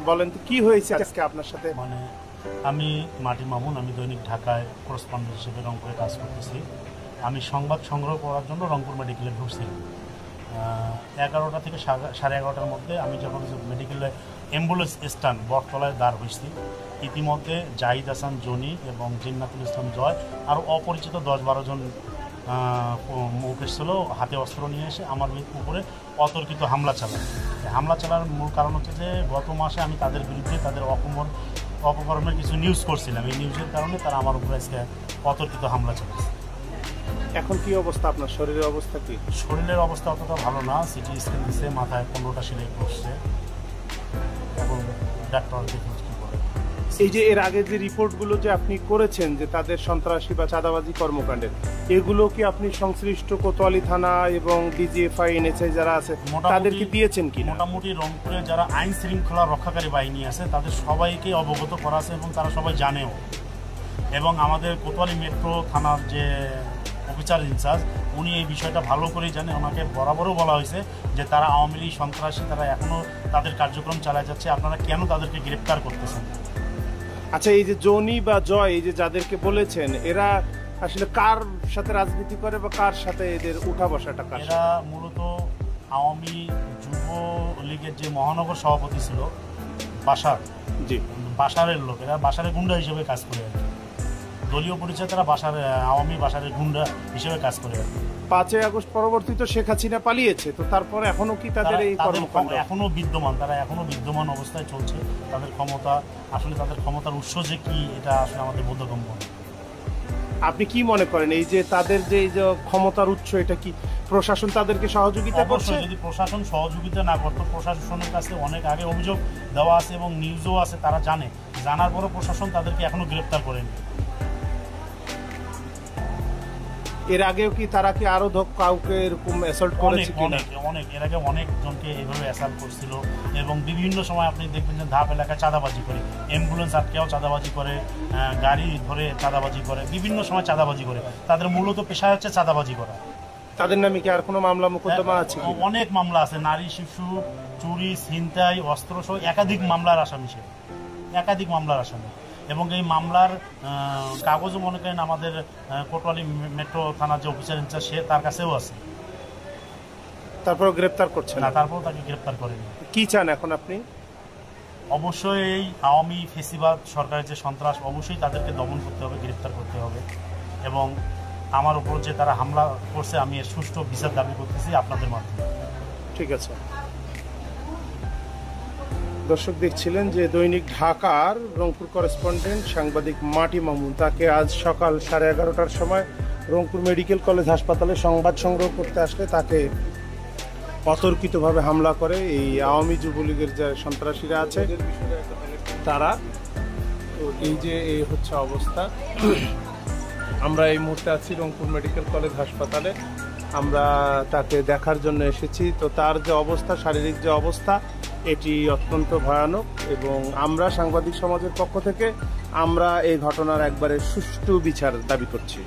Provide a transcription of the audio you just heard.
বলেন তো কি হয়েছে আজকে আপনার সাথে? মানে আমি মাটি মামুন, আমি দৈনিক ঢাকায় করেসপন্ডেন্ট হিসেবে রংপুরে কাজ করতেছি। আমি সংবাদ সংগ্রহ করার জন্য রংপুর মেডিকেলে ঢুকছিলাম 11টা থেকে 11:30টার মধ্যে। আমি যখন মেডিকেলে অ্যাম্বুলেন্স স্ট্যান্ড বটতলায় দাঁড় হয়েছি, ইতিমধ্যে জাহিদ হাসান জনি এবং জিন্নাতুল ইসলাম জয় আরও অপরিচিত 10-12 জন মুখ এসেছিল, হাতে অস্ত্র নিয়ে এসে আমার উপরে অতর্কিত হামলা চালায়। হামলা চালার মূল কারণ হচ্ছে যে গত মাসে আমি তাদের বিরুদ্ধে তাদের অপকর্মের কিছু নিউজ করছিলাম। এই নিউজের কারণে তারা আমার উপরে আজকে অতর্কিত হামলা চালাচ্ছে। এখন কি অবস্থা আপনার শরীরের অবস্থা কি? শরীরের অবস্থা অতটা ভালো না, সিটি স্ক্যান দিচ্ছে, মাথায় 15টা সেলাই করছে, এখন ডাক্তার দেখুন কি করে। এই যে এর আগে যে রিপোর্টগুলো যে আপনি করেছেন যে তাদের সন্ত্রাসী বা চাঁদাবাজি কর্মকাণ্ডের, এগুলো কি আপনি সংশ্লিষ্ট কোতোয়ালি থানা এবং ডিজিএফআই এনএসআই যারা আছে তাদেরকে দিয়েছেন কি? মোটামুটি রংপুরে যারা আইন শৃঙ্খলা রক্ষাকারী বাহিনী আছে তাদের সবাইকে অবগত করা আছে এবং তারা সবাই জানেও। এবং আমাদের কোতোয়ালি মেট্রো থানার যে অফিসার ইনচার্জ, উনি এই বিষয়টা ভালো করেই জানে। ওনাকে বরাবরও বলা হয়েছে যে তারা আওয়ামী লীগ সন্ত্রাসী, তারা এখনও তাদের কার্যক্রম চালায় যাচ্ছে, আপনারা কেন তাদেরকে গ্রেপ্তার করতেছেন। আচ্ছা, এই যে জনি বা জয়, এই যে যাদেরকে বলেছেন, এরা আসলে কার সাথে রাজনীতি করে বা কার সাথে এদের উঠা বসাটা? এরা মূলত আওয়ামী যুব লীগের যে মহানগর সভাপতি ছিল বাশার, জি, বাশারের লোকেরা বাশারের গুন্ডা হিসেবে কাজ করে আর কি। দলীয় পরিচয় তারা আওয়ামী বাশারের গুন্ডা হিসেবে কাজ করে আর কি। 5ই আগস্ট পরবর্তী তো শেখ হাসিনা পালিয়েছে, তো তারপরে এখনো কি তাদের এই কর্মকাণ্ড এখনো বিদ্যমান? তারা এখনো বিদ্যমান অবস্থায় চলছে। তাদের ক্ষমতা, আসলে তাদের ক্ষমতার উৎস যে কি, এটা আসলে আমাদের বোধগম্য না। আপনি কি মনে করেন এই যে তাদের যে এই যে ক্ষমতার উৎস, এটা কি প্রশাসন তাদেরকে সহযোগিতা করছে? যদি প্রশাসন সহযোগিতা না করতো, প্রশাসনের কাছে অনেক আগে অভিযোগ দেওয়া আছে এবং নিউজও আছে, তারা জানে, জানার পরও প্রশাসন তাদেরকে এখনো গ্রেপ্তার করেনি। এর আগেও কি তারা কি আরো কাউকে এরকম অ্যাসল্ট করেছে? অনেক এর আগে অনেক জনকে এইভাবে অ্যাসাল্ট করছিল এবং বিভিন্ন সময় আপনি দেখবেন যে ধাপ এলাকায় চাঁদাবাজি করে, অ্যাম্বুলেন্স আটকেও চাঁদাবাজি করে, গাড়ি ধরে চাঁদাবাজি করে, বিভিন্ন সময় চাঁদাবাজি করে। তাদের মূলত পেশা হচ্ছে চাঁদাবাজি করা। তাদের নামে কি আর কোনো মামলা মোকদ্দমা আছে? অনেক মামলা আছে, নারী শিশু চুরি, ছিনতাই, অস্ত্র সহ একাধিক মামলার আসামি সে, একাধিক মামলার আসামি। এবং এই মামলার কাগজও মনে করেন আমাদের কোতোয়ালি মেট্রো থানার যে অফিসার ইনচার্জ, সে তার কাছেও আছে। তারপর গ্রেপ্তার করছে না? তারপর তাকে গ্রেপ্তার করেনি। কি চান এখন আপনি? অবশ্যই এই আওয়ামী ফেসিবাদ সরকারের যে সন্ত্রাস, অবশ্যই তাদেরকে দমন করতে হবে, গ্রেপ্তার করতে হবে। এবং আমার উপর যে তারা হামলা করছে, আমি এর সুষ্ঠু বিচার দাবি করতেছি আপনাদের মাধ্যমে। ঠিক আছে। দর্শক দেখছিলেন যে দৈনিক ঢাকার রংপুর করেসপন্ডেন্ট সাংবাদিক মাটি মামুন, তাকে আজ সকাল 11:30টার সময় রংপুর মেডিকেল কলেজ হাসপাতালে সংবাদ সংগ্রহ করতে আসলে তাকে অতর্কিতভাবে হামলা করে এই আওয়ামী যুবলীগের যে সন্ত্রাসীরা আছে তারা। তো এই যে এই হচ্ছে অবস্থা। আমরা এই মুহূর্তে আছি রংপুর মেডিকেল কলেজ হাসপাতালে, আমরা তাকে দেখার জন্য এসেছি। তো তার যে অবস্থা, শারীরিক যে অবস্থা, এটি অত্যন্ত ভয়ানক এবং আমরা সাংবাদিক সমাজের পক্ষ থেকে আমরা এই ঘটনার একবারে সুষ্ঠু বিচার দাবি করছি।